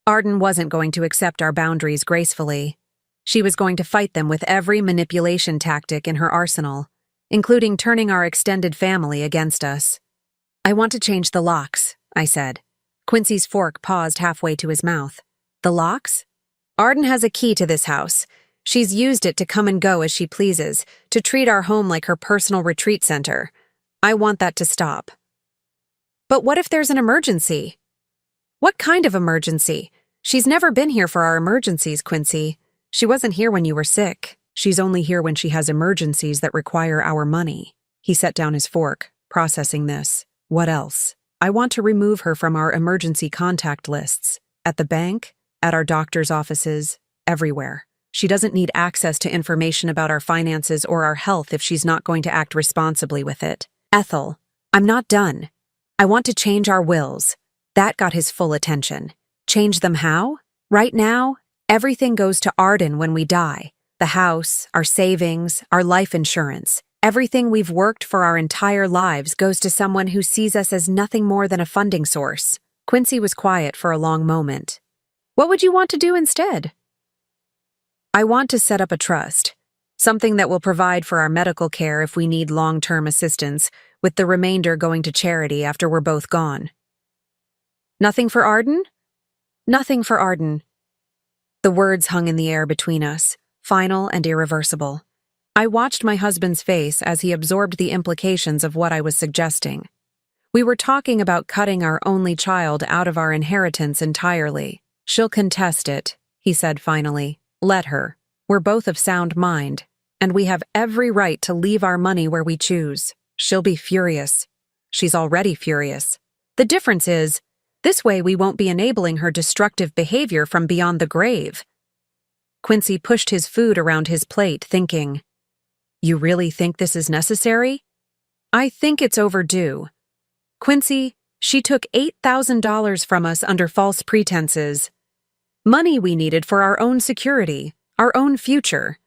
Arden wasn't going to accept our boundaries gracefully. She was going to fight them with every manipulation tactic in her arsenal, including turning our extended family against us. I want to change the locks, I said. Quincy's fork paused halfway to his mouth. The locks? Arden has a key to this house. She's used it to come and go as she pleases, to treat our home like her personal retreat center. I want that to stop. But what if there's an emergency? What kind of emergency? She's never been here for our emergencies, Quincy. She wasn't here when you were sick. She's only here when she has emergencies that require our money. He set down his fork, processing this. What else? I want to remove her from our emergency contact lists. At the bank, at our doctor's offices, everywhere. She doesn't need access to information about our finances or our health if she's not going to act responsibly with it. Ethel, I'm not done. I want to change our wills. That got his full attention. Change them how? Right now, everything goes to Arden when we die. The house, our savings, our life insurance. Everything we've worked for our entire lives goes to someone who sees us as nothing more than a funding source. Quincy was quiet for a long moment. What would you want to do instead? I want to set up a trust, something that will provide for our medical care if we need long-term assistance, with the remainder going to charity after we're both gone. Nothing for Arden? Nothing for Arden. The words hung in the air between us, final and irreversible. I watched my husband's face as he absorbed the implications of what I was suggesting. We were talking about cutting our only child out of our inheritance entirely. She'll contest it, he said finally. Let her. We're both of sound mind, and we have every right to leave our money where we choose. She'll be furious. She's already furious. The difference is, this way we won't be enabling her destructive behavior from beyond the grave. Quincy pushed his food around his plate, thinking, You really think this is necessary? I think it's overdue. Quincy, she took $8,000 from us under false pretenses. Money we needed for our own security, our own future.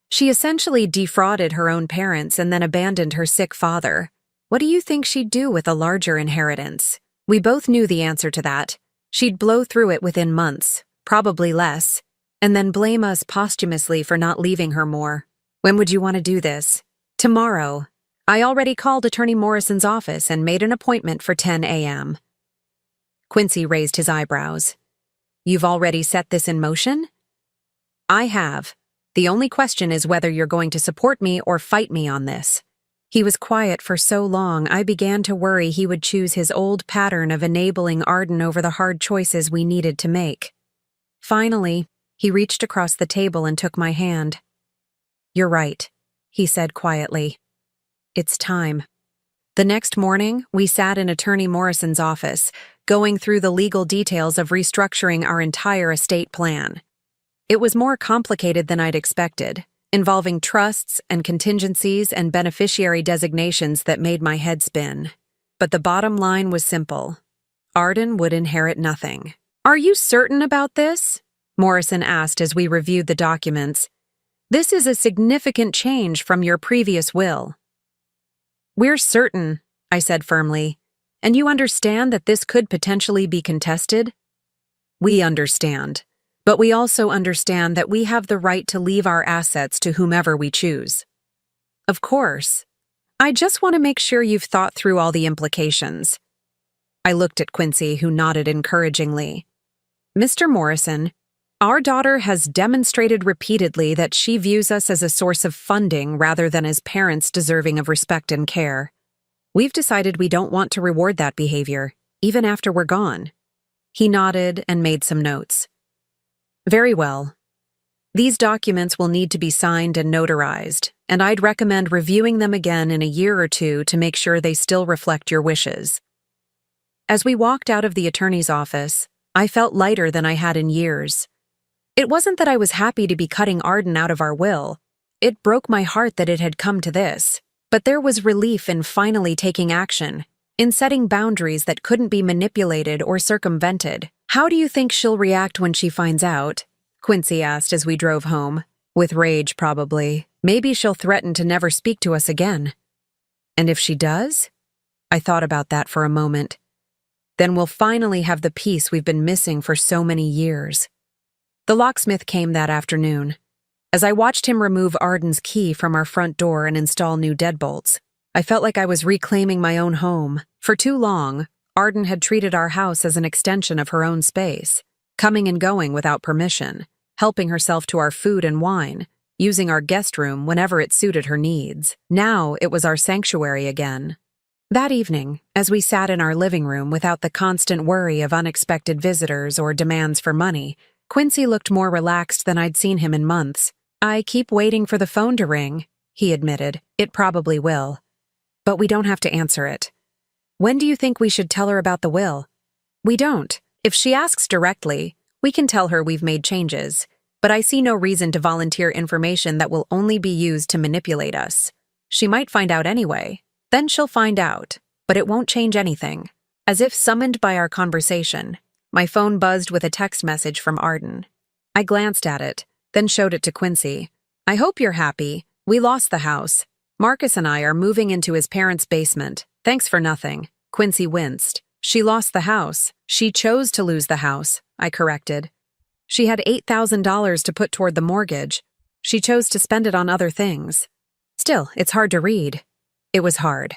She essentially defrauded her own parents and then abandoned her sick father. What do you think she'd do with a larger inheritance? We both knew the answer to that. She'd blow through it within months, probably less, and then blame us posthumously for not leaving her more. When would you want to do this? Tomorrow. I already called Attorney Morrison's office and made an appointment for 10 a.m. Quincy raised his eyebrows. You've already set this in motion? I have. The only question is whether you're going to support me or fight me on this. He was quiet for so long, I began to worry he would choose his old pattern of enabling Arden over the hard choices we needed to make. Finally, he reached across the table and took my hand. You're right, he said quietly. It's time. The next morning, we sat in Attorney Morrison's office, going through the legal details of restructuring our entire estate plan. It was more complicated than I'd expected, involving trusts and contingencies and beneficiary designations that made my head spin. But the bottom line was simple. Arden would inherit nothing. Are you certain about this? Morrison asked as we reviewed the documents. This is a significant change from your previous will. We're certain, I said firmly. And you understand that this could potentially be contested? We understand. But we also understand that we have the right to leave our assets to whomever we choose. Of course. I just want to make sure you've thought through all the implications. I looked at Quincy, who nodded encouragingly. Mr. Morrison, our daughter has demonstrated repeatedly that she views us as a source of funding rather than as parents deserving of respect and care. We've decided we don't want to reward that behavior, even after we're gone. He nodded and made some notes. Very well. These documents will need to be signed and notarized, and I'd recommend reviewing them again in a year or two to make sure they still reflect your wishes. As we walked out of the attorney's office, I felt lighter than I had in years. It wasn't that I was happy to be cutting Arden out of our will. It broke my heart that it had come to this, but there was relief in finally taking action, in setting boundaries that couldn't be manipulated or circumvented. How do you think she'll react when she finds out? Quincy asked as we drove home. With rage, probably. Maybe she'll threaten to never speak to us again. And if she does? I thought about that for a moment. Then we'll finally have the peace we've been missing for so many years. The locksmith came that afternoon. As I watched him remove Arden's key from our front door and install new deadbolts, I felt like I was reclaiming my own home. For too long, Arden had treated our house as an extension of her own space, coming and going without permission, helping herself to our food and wine, using our guest room whenever it suited her needs. Now it was our sanctuary again. That evening, as we sat in our living room without the constant worry of unexpected visitors or demands for money, Quincy looked more relaxed than I'd seen him in months. I keep waiting for the phone to ring, he admitted. It probably will. But we don't have to answer it. When do you think we should tell her about the will? We don't. If she asks directly, we can tell her we've made changes, but I see no reason to volunteer information that will only be used to manipulate us. She might find out anyway. Then she'll find out, but it won't change anything. As if summoned by our conversation, my phone buzzed with a text message from Arden. I glanced at it, then showed it to Quincy. I hope you're happy. We lost the house. Marcus and I are moving into his parents' basement. Thanks for nothing. Quincy winced. She lost the house. She chose to lose the house, I corrected. She had $8,000 to put toward the mortgage. She chose to spend it on other things. Still, it's hard to read. It was hard.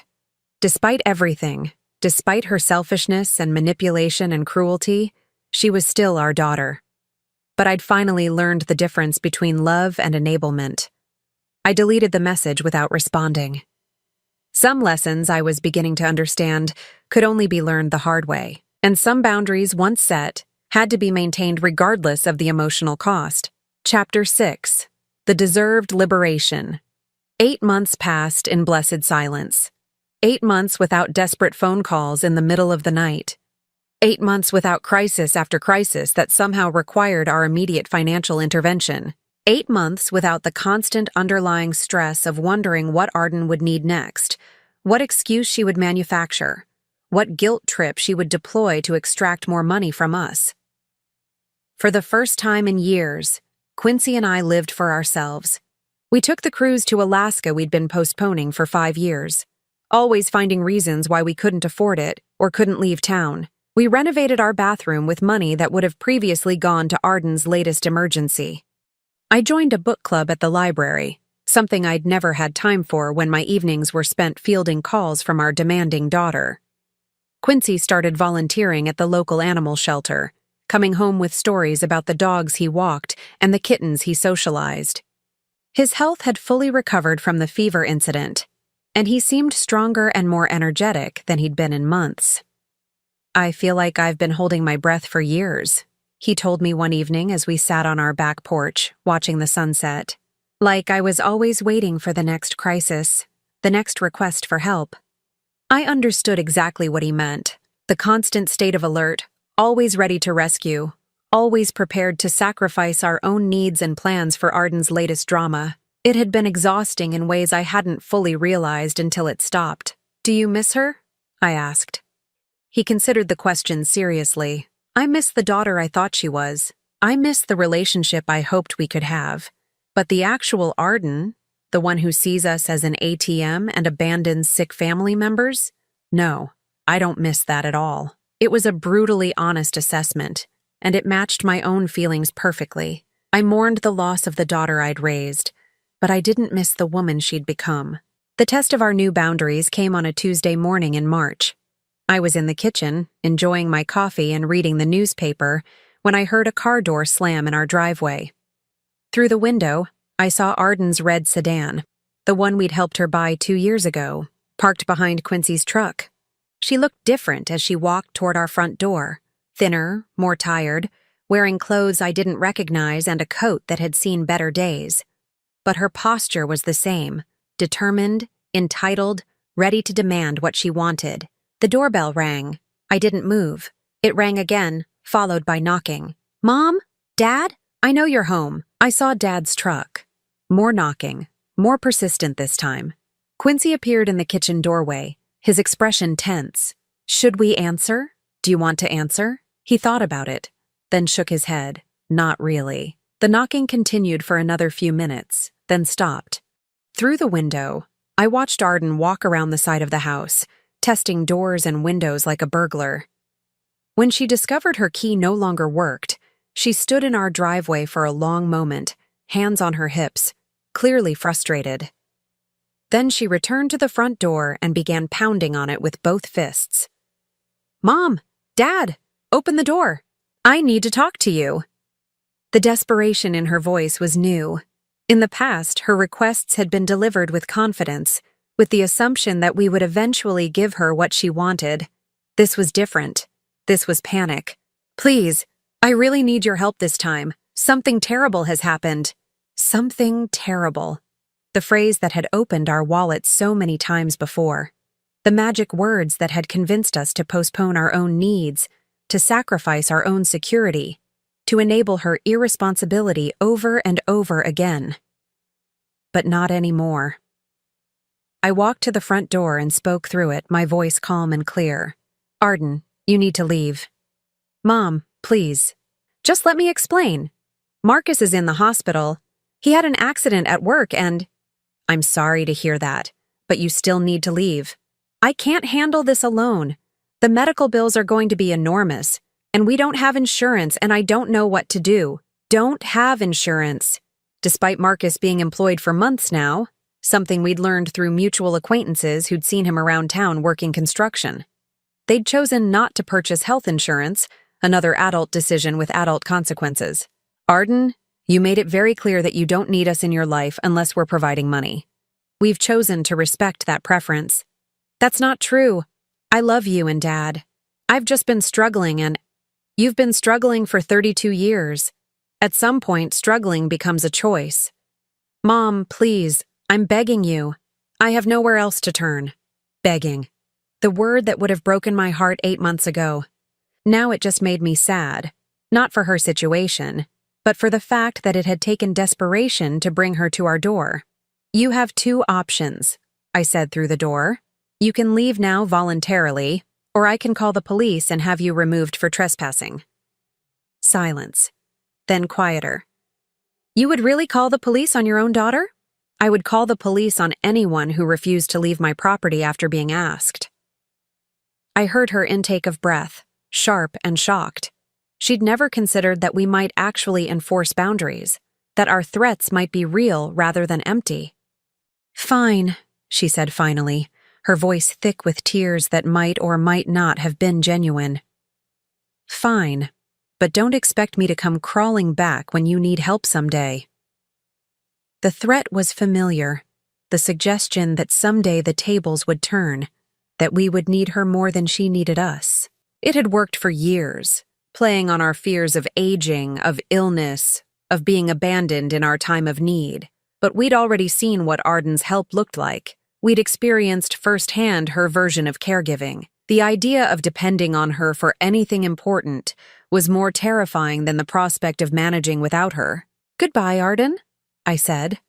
Despite everything, despite her selfishness and manipulation and cruelty, she was still our daughter. But I'd finally learned the difference between love and enablement. I deleted the message without responding. Some lessons I was beginning to understand could only be learned the hard way, and some boundaries, once set, had to be maintained regardless of the emotional cost. Chapter 6. The Deserved Liberation. 8 months passed in blessed silence. 8 months without desperate phone calls in the middle of the night. 8 months without crisis after crisis that somehow required our immediate financial intervention. 8 months without the constant underlying stress of wondering what Arden would need next, what excuse she would manufacture, what guilt trip she would deploy to extract more money from us. For the first time in years, Quincy and I lived for ourselves. We took the cruise to Alaska we'd been postponing for 5 years, always finding reasons why we couldn't afford it or couldn't leave town. We renovated our bathroom with money that would have previously gone to Arden's latest emergency. I joined a book club at the library, something I'd never had time for when my evenings were spent fielding calls from our demanding daughter. Quincy started volunteering at the local animal shelter, coming home with stories about the dogs he walked and the kittens he socialized. His health had fully recovered from the fever incident, and he seemed stronger and more energetic than he'd been in months. "I feel like I've been holding my breath for years," he told me one evening as we sat on our back porch, watching the sunset. "Like I was always waiting for the next crisis, the next request for help." I understood exactly what he meant. The constant state of alert, always ready to rescue, always prepared to sacrifice our own needs and plans for Arden's latest drama. It had been exhausting in ways I hadn't fully realized until it stopped. "Do you miss her?" I asked. He considered the question seriously. "I miss the daughter I thought she was. I miss the relationship I hoped we could have. But the actual Arden, the one who sees us as an ATM and abandons sick family members? No, I don't miss that at all." It was a brutally honest assessment, and it matched my own feelings perfectly. I mourned the loss of the daughter I'd raised, but I didn't miss the woman she'd become. The test of our new boundaries came on a Tuesday morning in March. I was in the kitchen, enjoying my coffee and reading the newspaper, when I heard a car door slam in our driveway. Through the window, I saw Arden's red sedan, the one we'd helped her buy 2 years ago, parked behind Quincy's truck. She looked different as she walked toward our front door, thinner, more tired, wearing clothes I didn't recognize and a coat that had seen better days. But her posture was the same, determined, entitled, ready to demand what she wanted. The doorbell rang. I didn't move. It rang again, followed by knocking. "Mom? Dad? I know you're home." I saw Dad's truck. More knocking, more persistent this time. Quincy appeared in the kitchen doorway, his expression tense. "Should we answer? Do you want to answer?" He thought about it, then shook his head. "Not really." The knocking continued for another few minutes, then stopped. Through the window, I watched Arden walk around the side of the house, testing doors and windows like a burglar. When she discovered her key no longer worked, she stood in our driveway for a long moment, hands on her hips, clearly frustrated. Then she returned to the front door and began pounding on it with both fists. "Mom! Dad! Open the door! I need to talk to you!" The desperation in her voice was new. In the past, her requests had been delivered with confidence, with the assumption that we would eventually give her what she wanted. This was different. This was panic. "Please, I really need your help this time. Something terrible has happened." Something terrible. The phrase that had opened our wallets so many times before. The magic words that had convinced us to postpone our own needs, to sacrifice our own security, to enable her irresponsibility over and over again. But not anymore. I walked to the front door and spoke through it, my voice calm and clear. "Arden, you need to leave." "Mom, please. Just let me explain. Marcus is in the hospital. He had an accident at work and—" "I'm sorry to hear that, but you still need to leave. I can't handle this alone. The medical bills are going to be enormous, and we don't have insurance, and I don't know what to do." Don't have insurance. Despite Marcus being employed for months now, something we'd learned through mutual acquaintances who'd seen him around town working construction. They'd chosen not to purchase health insurance, another adult decision with adult consequences. "Arden, you made it very clear that you don't need us in your life unless we're providing money. We've chosen to respect that preference." "That's not true. I love you and Dad. I've just been struggling and—" "You've been struggling for 32 years. At some point, struggling becomes a choice. Mom, please, I'm begging you. I have nowhere else to turn." Begging. The word that would have broken my heart 8 months ago. Now it just made me sad. Not for her situation, but for the fact that it had taken desperation to bring her to our door. "You have 2 options," I said through the door. "You can leave now voluntarily, or I can call the police and have you removed for trespassing." Silence. Then quieter. "You would really call the police on your own daughter?" "I would call the police on anyone who refused to leave my property after being asked." I heard her intake of breath, sharp and shocked. She'd never considered that we might actually enforce boundaries, that our threats might be real rather than empty. Fine, she said finally, her voice thick with tears that might or might not have been genuine. Fine, but don't expect me to come crawling back when you need help someday. The threat was familiar, the suggestion that someday the tables would turn, that we would need her more than she needed us. It had worked for years, playing on our fears of aging, of illness, of being abandoned in our time of need. But we'd already seen what Arden's help looked like. We'd experienced firsthand her version of caregiving. The idea of depending on her for anything important was more terrifying than the prospect of managing without her. "Goodbye, Arden," I said.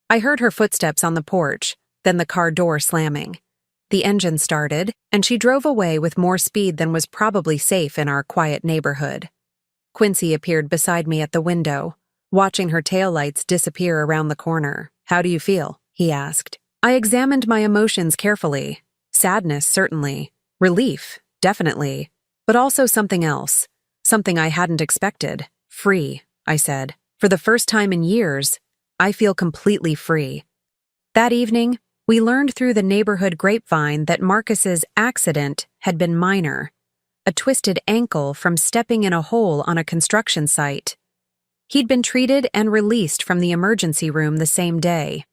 I heard her footsteps on the porch, then the car door slamming. The engine started, and she drove away with more speed than was probably safe in our quiet neighborhood. Quincy appeared beside me at the window, watching her taillights disappear around the corner. "How do you feel?" he asked. I examined my emotions carefully. Sadness, certainly. Relief, definitely. But also something else. Something I hadn't expected. "Free," I said. "For the first time in years, I feel completely free." That evening, we learned through the neighborhood grapevine that Marcus's accident had been minor, a twisted ankle from stepping in a hole on a construction site. He'd been treated and released from the emergency room the same day.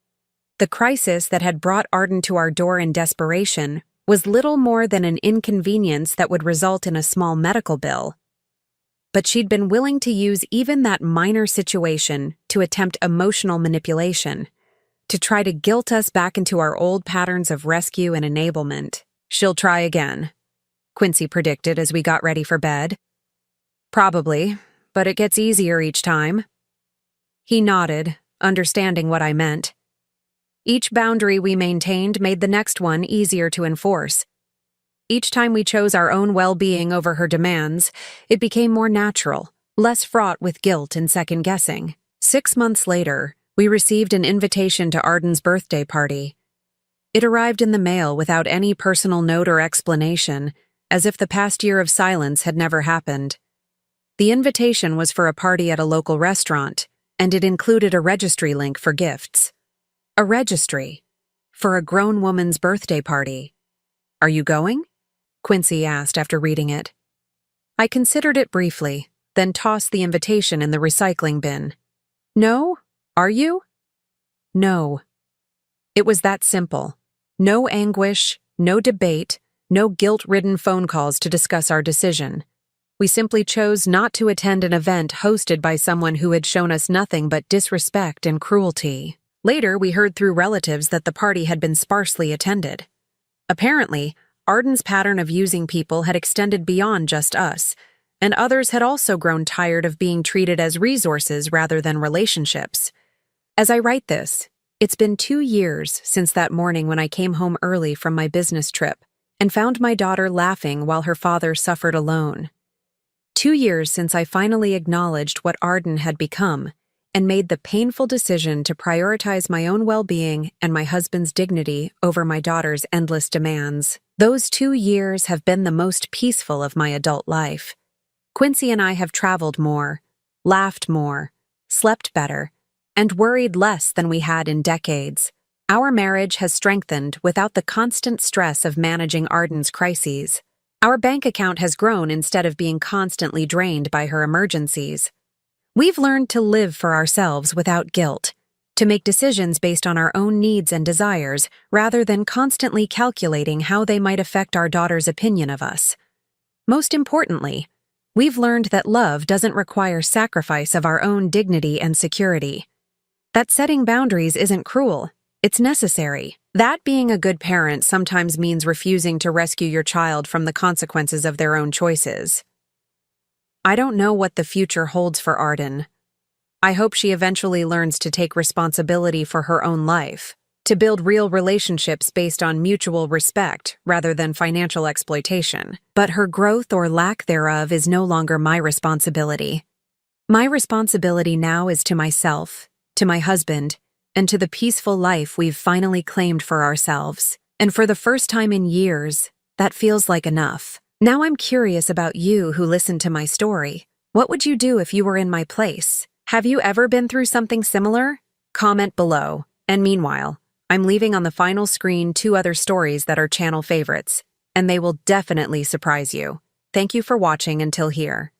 The crisis that had brought Arden to our door in desperation was little more than an inconvenience that would result in a small medical bill. But she'd been willing to use even that minor situation to attempt emotional manipulation, to try to guilt us back into our old patterns of rescue and enablement. "She'll try again," Quincy predicted as we got ready for bed. "Probably, but it gets easier each time." He nodded, understanding what I meant. Each boundary we maintained made the next one easier to enforce. Each time we chose our own well-being over her demands, it became more natural, less fraught with guilt and second-guessing. 6 months later, we received an invitation to Arden's birthday party. It arrived in the mail without any personal note or explanation, as if the past year of silence had never happened. The invitation was for a party at a local restaurant, and it included a registry link for gifts. A registry for a grown woman's birthday party. "Are you going?" Quincy asked after reading it. I considered it briefly, then tossed the invitation in the recycling bin. "No? Are you?" "No." It was that simple. No anguish, no debate, no guilt-ridden phone calls to discuss our decision. We simply chose not to attend an event hosted by someone who had shown us nothing but disrespect and cruelty. Later, we heard through relatives that the party had been sparsely attended. Apparently, Arden's pattern of using people had extended beyond just us, and others had also grown tired of being treated as resources rather than relationships. As I write this, it's been 2 years since that morning when I came home early from my business trip and found my daughter laughing while her father suffered alone. 2 years since I finally acknowledged what Arden had become and made the painful decision to prioritize my own well-being and my husband's dignity over my daughter's endless demands. Those 2 years have been the most peaceful of my adult life. Quincy and I have traveled more, laughed more, slept better, and worried less than we had in decades. Our marriage has strengthened without the constant stress of managing Arden's crises. Our bank account has grown instead of being constantly drained by her emergencies. We've learned to live for ourselves without guilt, to make decisions based on our own needs and desires rather than constantly calculating how they might affect our daughter's opinion of us. Most importantly, we've learned that love doesn't require sacrifice of our own dignity and security. That setting boundaries isn't cruel, it's necessary. That being a good parent sometimes means refusing to rescue your child from the consequences of their own choices. I don't know what the future holds for Arden. I hope she eventually learns to take responsibility for her own life, to build real relationships based on mutual respect rather than financial exploitation. But her growth or lack thereof is no longer my responsibility. My responsibility now is to myself, to my husband, and to the peaceful life we've finally claimed for ourselves. And for the first time in years, that feels like enough. Now I'm curious about you who listened to my story. What would you do if you were in my place? Have you ever been through something similar? Comment below. And meanwhile, I'm leaving on the final screen 2 other stories that are channel favorites, and they will definitely surprise you. Thank you for watching until here.